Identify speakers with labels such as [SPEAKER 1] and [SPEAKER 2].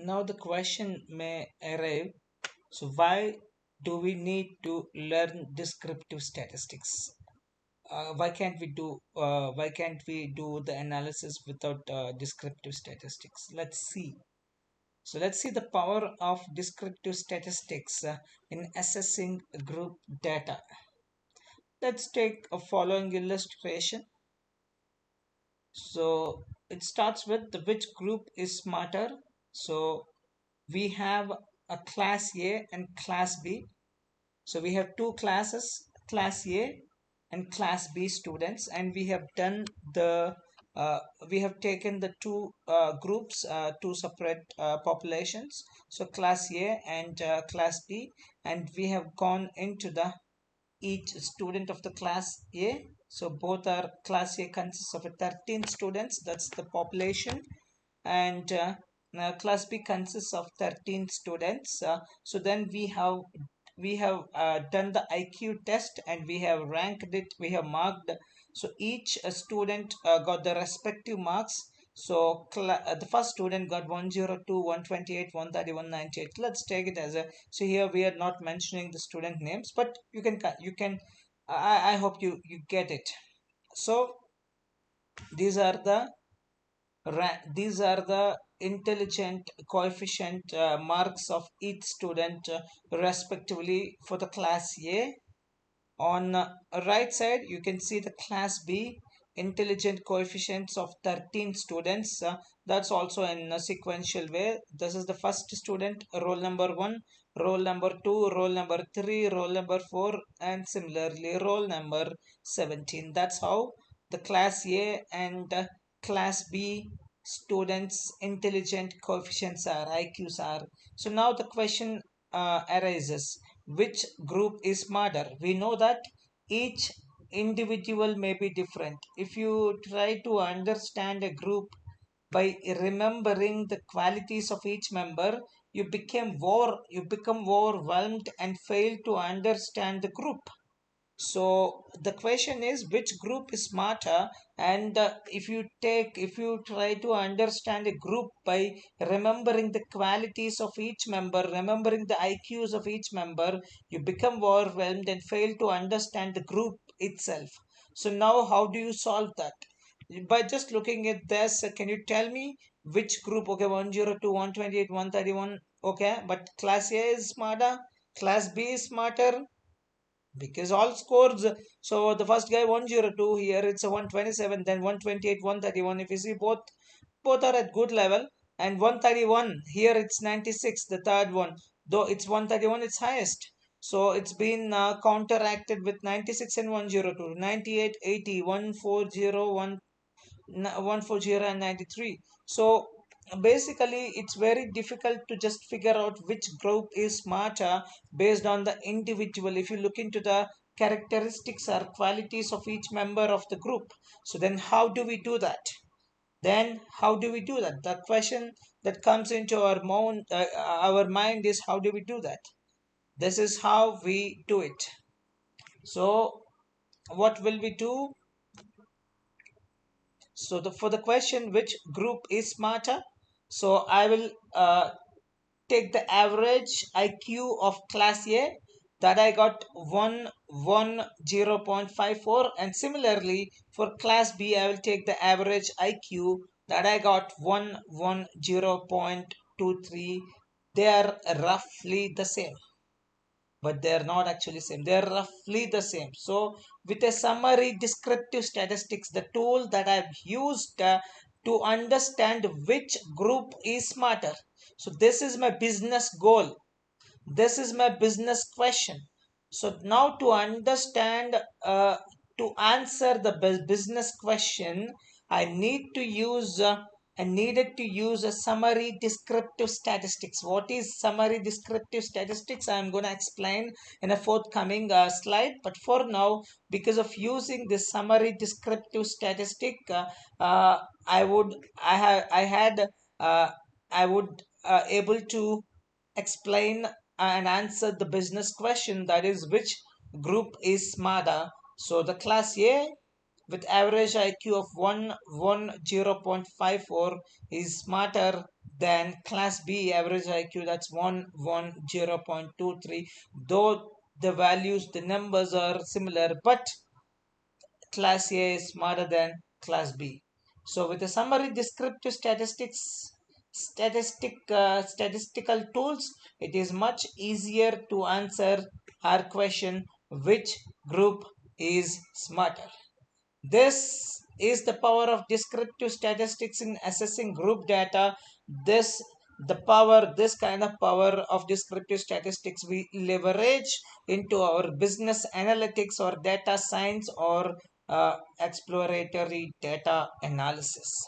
[SPEAKER 1] now the question may arrive. So why do we need to learn descriptive statistics? Why can't we do the analysis without descriptive statistics? Let's see. So let's see the power of descriptive statistics in assessing group data. Let's take a following illustration. So it starts with the which group is smarter. So we have a class A and class B. So we have two classes, class A and class B students, and we have done the we have taken the two groups, two separate populations. So class A and class B, and we have gone into the each student of the class A. So both are class A consists of 13 students. That's the population, and class B consists of 13 students. So then we have done the IQ test and we have ranked it. We have marked. So each student got the respective marks. So the first student got 102, 128, 131, 98. Let's take it as a. So here we are not mentioning the student names, but you can. I hope you get it. So these are the these are the intelligent coefficient marks of each student respectively for the class A. On right side you can see the class B intelligent coefficients of 13 students. That's also in a sequential way. This is the first student, roll number 1, roll number 2, roll number 3, roll number 4, and similarly roll number 17. That's how the class A and class B students intelligent coefficients are, IQs are. So now the question arises, which group is smarter? We know that each individual may be different. If you try to understand a group by remembering the qualities of each member, you become overwhelmed and fail to understand the group. So the question is which group is smarter, and if you try to understand a group by remembering the qualities of each member, remembering the IQs of each member, you become overwhelmed and fail to understand the group itself. So now how do you solve that? By just looking at this, can you tell me which group? Okay, 102, 128, 131. Okay, but class A is smarter, class B is smarter, because all scores. So the first guy 102, here it's a 127, then 128, 131. If you see, both are at good level. And 131, here it's 96, the third one, though it's 131, it's highest. So it's been counteracted with 96 and 102, 98, 80, 140, 140 and 93. So basically it's very difficult to just figure out which group is smarter based on the individual. If you look into the characteristics or qualities of each member of the group, so then how do we do that? The question that comes into our mind is, how do we do that? This is how we do it. So what will we do? So for the question which group is smarter, so I will take the average IQ of class A, that I got 110.54, and similarly for class B I will take the average IQ that I got 110.23. They are roughly the same, but they're not actually same, they're roughly the same. So with a summary descriptive statistics, the tool that I've used to understand which group is smarter, so this is my business goal, this is my business question. So now to understand, to answer the business question, I needed to use a summary descriptive statistics. What is summary descriptive statistics? I am going to explain in a forthcoming slide. But for now, because of using this summary descriptive statistic, I would I had I would able to explain and answer the business question, that is which group is smarter. So the class A with average IQ of 110.54 is smarter Then class B average IQ, that's 110.23. Though the values, the numbers are similar, but class A is smarter than class B. So with the summary descriptive statistical tools, it is much easier to answer our question, which group is smarter. This is the power of descriptive statistics in assessing group data. This this kind of power of descriptive statistics we leverage into our business analytics or data science or exploratory data analysis.